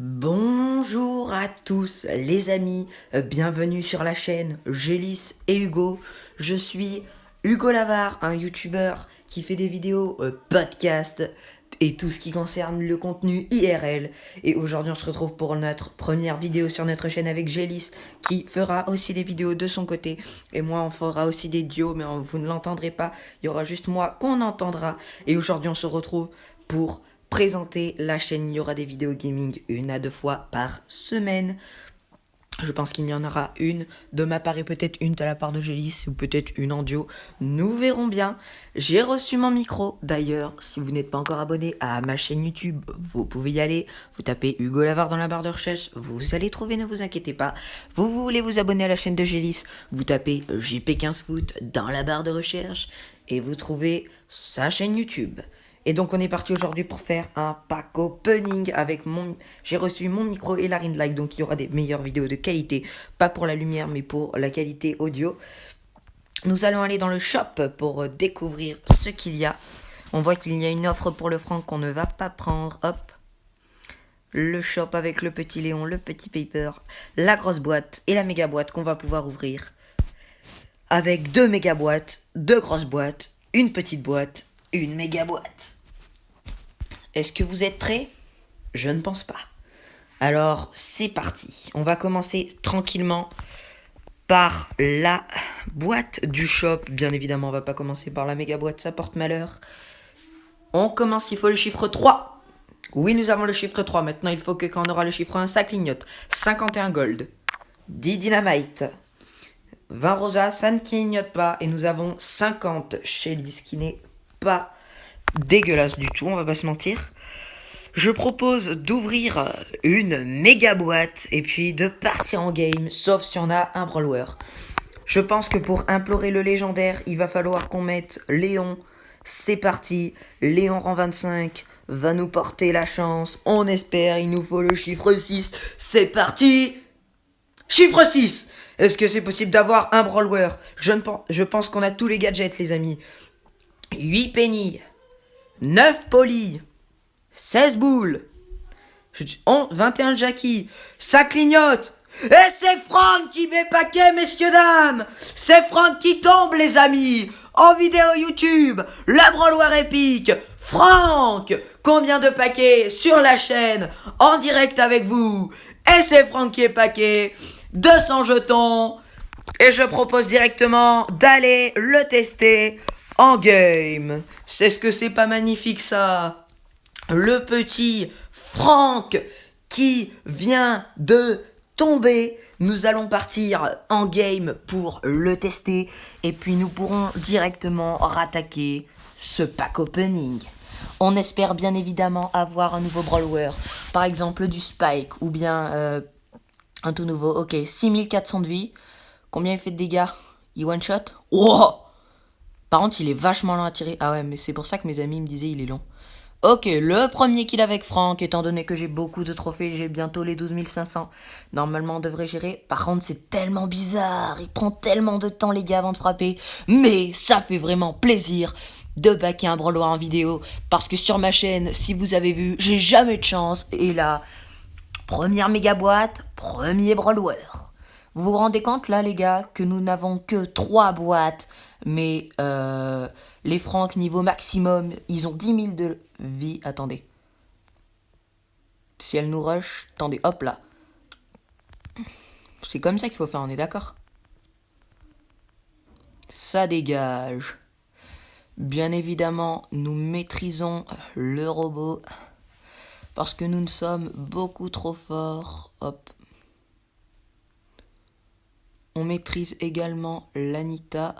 Bonjour à tous les amis, bienvenue sur la chaîne Gélis et Hugo. Je suis Hugo Lavare, un youtubeur qui fait des vidéos podcast et tout ce qui concerne le contenu IRL. Et aujourd'hui on se retrouve pour notre première vidéo sur notre chaîne avec Gélis qui fera aussi des vidéos de son côté. Et moi on fera aussi des duos mais vous ne l'entendrez pas, il y aura juste moi qu'on entendra. Et aujourd'hui on se retrouve pour présenter la chaîne. Il y aura des vidéos gaming 1 à 2 fois par semaine. Je pense qu'il y en aura une de ma part et peut-être une de la part de Gélis ou peut-être une en duo. Nous verrons bien. J'ai reçu mon micro. D'ailleurs, si vous n'êtes pas encore abonné à ma chaîne YouTube, vous pouvez y aller. Vous tapez Hugo Lavare dans la barre de recherche. Vous allez trouver, ne vous inquiétez pas. Vous voulez vous abonner à la chaîne de Gélis, vous tapez JP15foot dans la barre de recherche et vous trouvez sa chaîne YouTube. Et donc on est parti aujourd'hui pour faire un pack opening avec j'ai reçu mon micro et la ring light, donc il y aura des meilleures vidéos de qualité, pas pour la lumière mais pour la qualité audio. Nous allons aller dans le shop pour découvrir ce qu'il y a. On voit qu'il y a une offre pour le franc qu'on ne va pas prendre, hop. Le shop avec le petit Léon, le petit paper, la grosse boîte et la méga boîte qu'on va pouvoir ouvrir. Avec 2 méga boîtes, 2 grosses boîtes, une petite boîte, une méga boîte. Est-ce que vous êtes prêts? Je ne pense pas. Alors, c'est parti. On va commencer tranquillement par la boîte du shop. Bien évidemment, on va pas commencer par la méga boîte, ça porte malheur. On commence, il faut le chiffre 3. Oui, nous avons le chiffre 3. Maintenant, il faut que quand on aura le chiffre 1, ça clignote. 51 gold. 10 dynamite. 20 rosa, ça ne clignote pas. Et nous avons 50 Shelly, qui n'est pas dégueulasse du tout, on va pas se mentir. Je propose d'ouvrir une méga boîte et puis de partir en game, sauf si on a un brawler. Je pense que pour implorer le légendaire, il va falloir qu'on mette Léon. C'est parti, Léon rang 25 va nous porter la chance. On espère, il nous faut le chiffre 6. C'est parti. Chiffre 6. Est-ce que c'est possible d'avoir un brawler? Je pense qu'on a tous les gadgets les amis. 8 penny, 9 polis, 16 boules, 21 Jackie, ça clignote. Et c'est Franck qui met paquet, messieurs dames. C'est Franck qui tombe, les amis. En vidéo YouTube, la branloire épique. Franck, combien de paquets sur la chaîne, en direct avec vous. Et c'est Franck qui est paquet, 200 jetons. Et je propose directement d'aller le tester en game. C'est ce que c'est pas magnifique ça. Le petit Franck qui vient de tomber. Nous allons partir en game pour le tester. Et puis nous pourrons directement rattaquer ce pack opening. On espère bien évidemment avoir un nouveau brawler. Par exemple du Spike ou bien un tout nouveau. Ok, 6400 de vie. Combien il fait de dégâts? Il one shot? Oh! Par contre, il est vachement lent à tirer. Ah ouais, mais c'est pour ça que mes amis me disaient il est long. Ok, le premier kill avec Franck, étant donné que j'ai beaucoup de trophées, j'ai bientôt les 12 500. Normalement, on devrait gérer. Par contre, c'est tellement bizarre. Il prend tellement de temps, les gars, avant de frapper. Mais ça fait vraiment plaisir de backer un brawler en vidéo. Parce que sur ma chaîne, si vous avez vu, j'ai jamais de chance. Et là, première méga boîte, premier brawler. Vous vous rendez compte là les gars que nous n'avons que 3 boîtes, mais les Francs niveau maximum, ils ont 10 000 de vie. Attendez. Si elle nous rush, attendez, hop là. C'est comme ça qu'il faut faire, on est d'accord? Ça dégage. Bien évidemment, nous maîtrisons le robot, parce que nous ne sommes beaucoup trop forts. Hop. On maîtrise également l'Anita.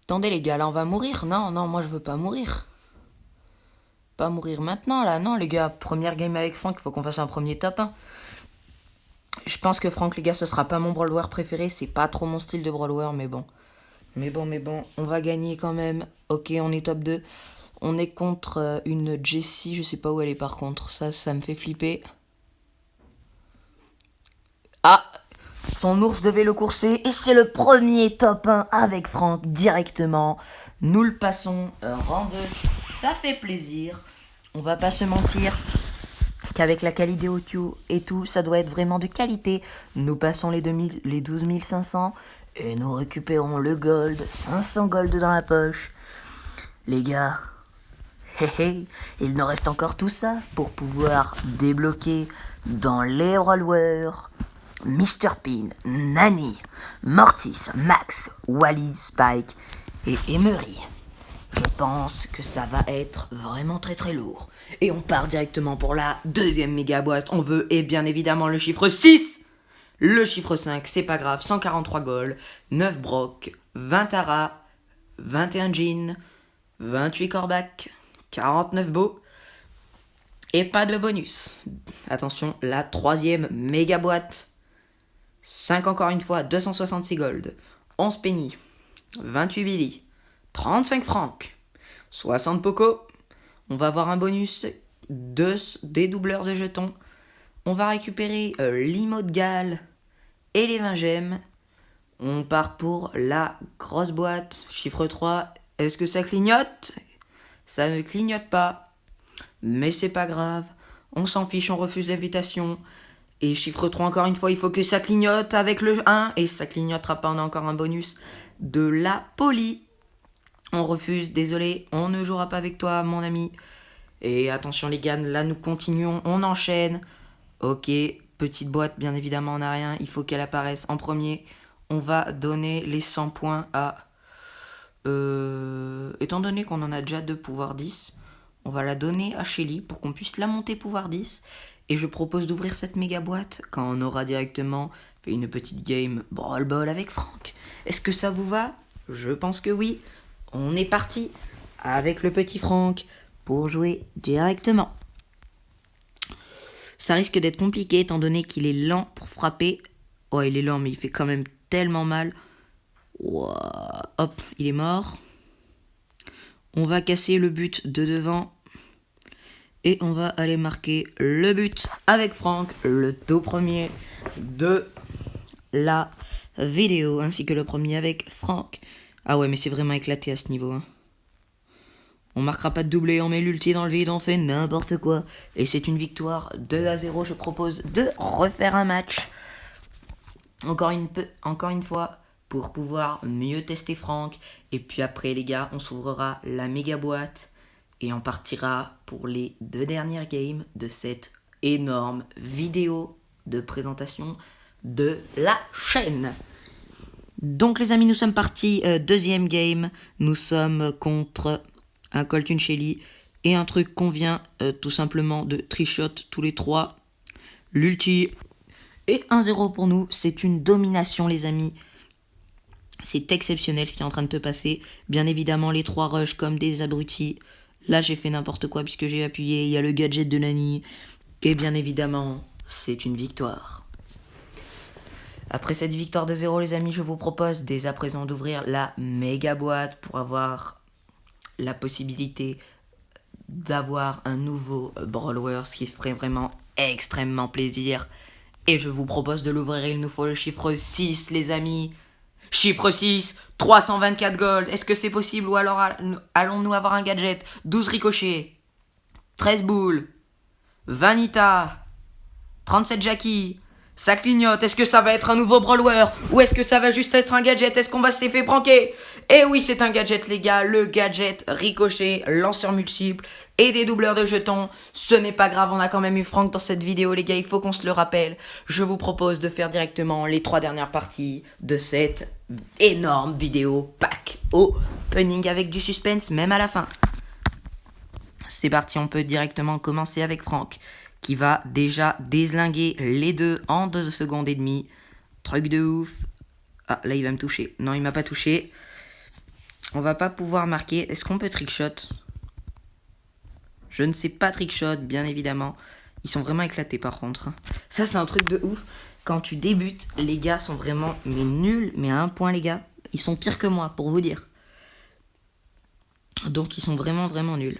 Attendez les gars, là on va mourir. Non, moi je veux pas mourir. Pas mourir maintenant là, non les gars. Première game avec Franck, il faut qu'on fasse un premier top 1. Je pense que Franck les gars, ce sera pas mon brawler préféré. C'est pas trop mon style de brawler, mais bon. Mais bon, on va gagner quand même. Ok, on est top 2. On est contre une Jessie, je sais pas où elle est par contre. Ça me fait flipper. Ah! Son ours devait le courser et c'est le premier top 1 avec Franck directement. Nous le passons rang 2. Ça fait plaisir. On va pas se mentir. qu'avec la qualité audio et tout, ça doit être vraiment de qualité. Nous passons les 12 500 et nous récupérons le gold, 500 gold dans la poche. Les gars, il nous reste encore tout ça pour pouvoir débloquer dans les rollers Mr. Pin, Nani, Mortis, Max, Wally, Spike et Emery. Je pense que ça va être vraiment très très lourd. Et on part directement pour la deuxième méga boîte. On veut, et bien évidemment, le chiffre 6. Le chiffre 5, c'est pas grave, 143 gold, 9 Brock, 20 Tara, 21 Jean, 28 Corbac, 49 Beau, et pas de bonus. Attention, la troisième méga boîte. 5 encore une fois, 266 gold, 11 Penny, 28 Billy, 35 Franck, 60 Poco. On va avoir un bonus, des doubleurs de jetons. On va récupérer l'Imo de Galles et les 20 gemmes. On part pour la grosse boîte, chiffre 3. Est-ce que ça clignote ? Ça ne clignote pas, mais c'est pas grave. On s'en fiche, on refuse l'invitation. Et chiffre 3 encore une fois, il faut que ça clignote avec le 1. Et ça clignotera pas, on a encore un bonus de la poli. On refuse, désolé, on ne jouera pas avec toi mon ami. Et attention les gars, là nous continuons, on enchaîne. Ok, petite boîte, bien évidemment on n'a rien, il faut qu'elle apparaisse en premier. On va donner les 100 points à... étant donné qu'on en a déjà 2 pouvoir 10, on va la donner à Shelly pour qu'on puisse la monter pouvoir 10. Et je propose d'ouvrir cette méga boîte quand on aura directement fait une petite game Brawl Ball avec Franck. Est-ce que ça vous va ? Je pense que oui. On est parti avec le petit Franck pour jouer directement. Ça risque d'être compliqué étant donné qu'il est lent pour frapper. Oh, il est lent mais il fait quand même tellement mal. Wow. Hop, il est mort. On va casser le but de devant. Et on va aller marquer le but avec Franck, le tout premier de la vidéo, ainsi que le premier avec Franck. Ah ouais, mais c'est vraiment éclaté à ce niveau. Hein. On marquera pas de doublé, on met l'ulti dans le vide, on fait n'importe quoi. Et c'est une victoire 2-0. Je propose de refaire un match. Encore une fois, pour pouvoir mieux tester Franck. Et puis après, les gars, on s'ouvrira la méga boîte. Et on partira pour les 2 dernières games de cette énorme vidéo de présentation de la chaîne. Donc les amis, nous sommes partis, deuxième game. Nous sommes contre un Colt, une Shelly et un truc qu'on vient tout simplement de trichot tous les 3. L'ulti. Et 1-0 pour nous, c'est une domination les amis. C'est exceptionnel ce qui est en train de te passer. Bien évidemment les 3 rushs comme des abrutis. Là, j'ai fait n'importe quoi puisque j'ai appuyé. Il y a le gadget de Nani. Et bien évidemment, c'est une victoire. Après cette victoire de 0, les amis, je vous propose dès à présent d'ouvrir la méga boîte pour avoir la possibilité d'avoir un nouveau Brawl Wars qui se ferait vraiment extrêmement plaisir. Et je vous propose de l'ouvrir. Il nous faut le chiffre 6, les amis. Chiffre 6, 324 gold. Est-ce que c'est possible ou alors allons-nous avoir un gadget ? 12 ricochets, 13 boules, 20 Nita, 37 Jackie. Ça clignote. Est-ce que ça va être un nouveau brawler ou est-ce que ça va juste être un gadget ? Est-ce qu'on va se faire pranker ? Eh oui, c'est un gadget les gars. Le gadget ricochet, lanceur multiple et des doubleurs de jetons. Ce n'est pas grave, on a quand même eu Franck dans cette vidéo les gars. Il faut qu'on se le rappelle. Je vous propose de faire directement les 3 dernières parties de cette énorme vidéo pack opening avec du suspense même à la fin. C'est parti, on peut directement commencer avec Franck qui va déjà déslinguer les 2 en 2 secondes et demie. Truc de ouf. Ah, là, il va me toucher. Non, il m'a pas touché. On va pas pouvoir marquer. Est-ce qu'on peut trickshot ? Je ne sais pas trickshot, bien évidemment. Ils sont vraiment éclatés, par contre. Ça, c'est un truc de ouf. Quand tu débutes, les gars sont vraiment nuls. Mais à un point, les gars. Ils sont pires que moi, pour vous dire. Donc, ils sont vraiment nuls.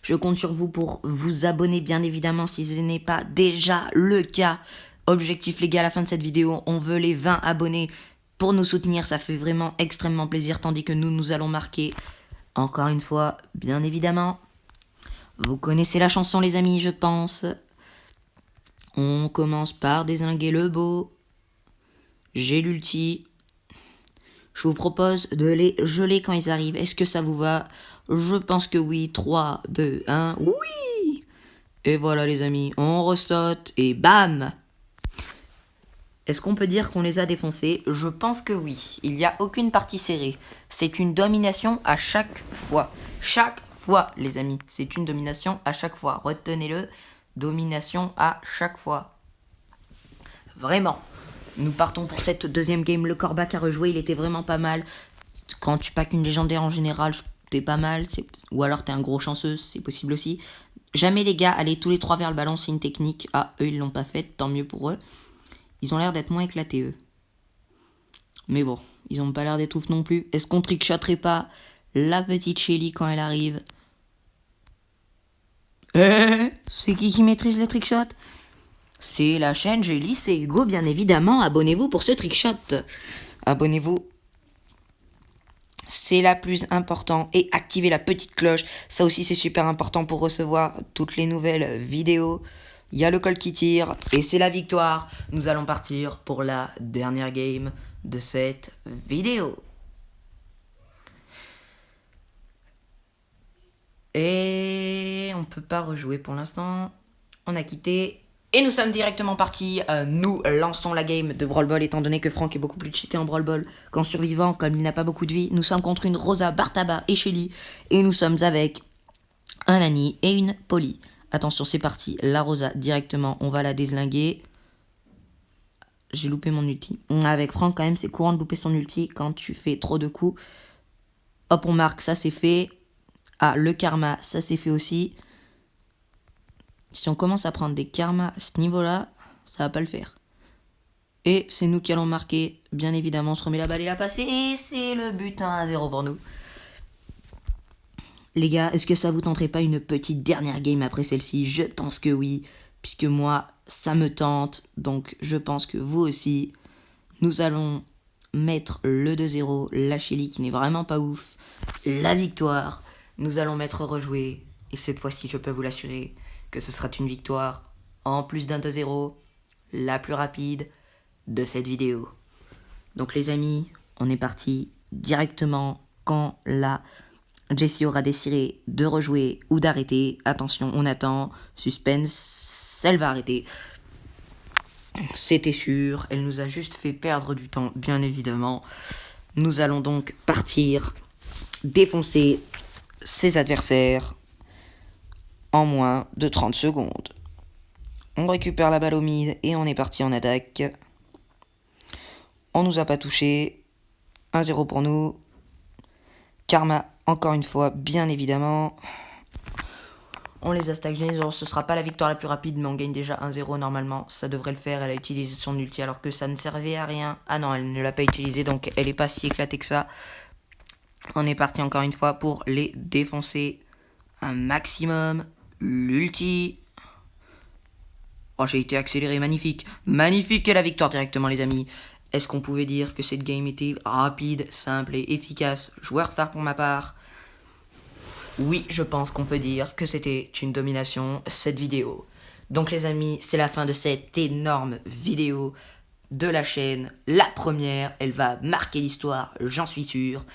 Je compte sur vous pour vous abonner bien évidemment si ce n'est pas déjà le cas. Objectif les gars, à la fin de cette vidéo, on veut les 20 abonnés pour nous soutenir. Ça fait vraiment extrêmement plaisir tandis que nous allons marquer encore une fois, bien évidemment. Vous connaissez la chanson les amis, je pense. On commence par dézinguer le beau. J'ai l'ulti. Je vous propose de les geler quand ils arrivent. Est-ce que ça vous va? Je pense que oui. 3, 2, 1. Oui! Et voilà les amis, on ressaute et bam! Est-ce qu'on peut dire qu'on les a défoncés? Je pense que oui. Il n'y a aucune partie serrée. C'est une domination à chaque fois. Chaque fois, les amis. C'est une domination à chaque fois. Retenez-le. Domination à chaque fois. Vraiment. Nous partons pour cette deuxième game. Le Corbac a rejoué, il était vraiment pas mal. Quand tu packs une légendaire en général, t'es pas mal. Ou alors t'es un gros chanceux, c'est possible aussi. Jamais les gars, allez tous les trois vers le ballon, c'est une technique. Ah, eux ils l'ont pas faite, tant mieux pour eux. Ils ont l'air d'être moins éclatés eux. Mais bon, ils ont pas l'air d'être ouf non plus. Est-ce qu'on trickshotterait pas la petite Shelly quand elle arrive? C'est qui maîtrise le trickshot? C'est la chaîne Gélis et Hugo, bien évidemment. Abonnez-vous pour ce trickshot. Abonnez-vous. C'est la plus importante. Et activez la petite cloche. Ça aussi, c'est super important pour recevoir toutes les nouvelles vidéos. Il y a le col qui tire. Et c'est la victoire. Nous allons partir pour la dernière game de cette vidéo. Et on peut pas rejouer pour l'instant. On a quitté. Et nous sommes directement partis. Nous lançons la game de Brawl Ball, étant donné que Franck est beaucoup plus cheaté en Brawl Ball qu'en survivant, comme il n'a pas beaucoup de vie. Nous sommes contre une Rosa, Bartaba et Shelly. Et nous sommes avec un Nani et une Polly. Attention, c'est parti. La Rosa, directement, on va la déslinguer. J'ai loupé mon ulti. Avec Franck, quand même, c'est courant de louper son ulti quand tu fais trop de coups. Hop, on marque, ça c'est fait. Ah, le karma, ça c'est fait aussi. Si on commence à prendre des karmas à ce niveau-là, ça va pas le faire. Et c'est nous qui allons marquer. Bien évidemment, on se remet la balle et la passer. Et c'est le but 1-0 pour nous. Les gars, est-ce que ça vous tenterait pas une petite dernière game après celle-ci? Je pense que oui. Puisque moi, ça me tente. Donc je pense que vous aussi. Nous allons mettre le 2-0. La Shelly qui n'est vraiment pas ouf. La victoire. Nous allons mettre rejouer. Et cette fois-ci, je peux vous l'assurer que ce sera une victoire, en plus d'un 2-0, la plus rapide de cette vidéo. Donc les amis, on est parti directement quand la Jessie aura décidé de rejouer ou d'arrêter. Attention, on attend, suspense, elle va arrêter. C'était sûr, elle nous a juste fait perdre du temps, bien évidemment. Nous allons donc partir, défoncer ses adversaires en moins de 30 secondes. On récupère la balle au mid et on est parti en attaque. On nous a pas touché. 1-0 pour nous. Karma, encore une fois, bien évidemment. On les a stagnés. Ce sera pas la victoire la plus rapide, mais on gagne déjà 1-0 normalement. Ça devrait le faire. Elle a utilisé son ulti alors que ça ne servait à rien. Ah non, elle ne l'a pas utilisé, donc elle est pas si éclatée que ça. On est parti encore une fois pour les défoncer un maximum. L'ulti. Oh, j'ai été accéléré, magnifique. Magnifique et la victoire directement, les amis. Est-ce qu'on pouvait dire que cette game était rapide, simple et efficace? Joueur star pour ma part. Oui, je pense qu'on peut dire que c'était une domination, cette vidéo. Donc les amis, c'est la fin de cette énorme vidéo de la chaîne. La première, elle va marquer l'histoire, j'en suis sûr.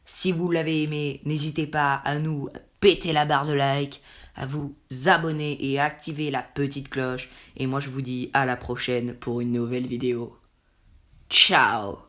Si vous l'avez aimé, n'hésitez pas à nous péter la barre de like, à vous abonner et à activer la petite cloche. Et moi je vous dis à la prochaine pour une nouvelle vidéo. Ciao!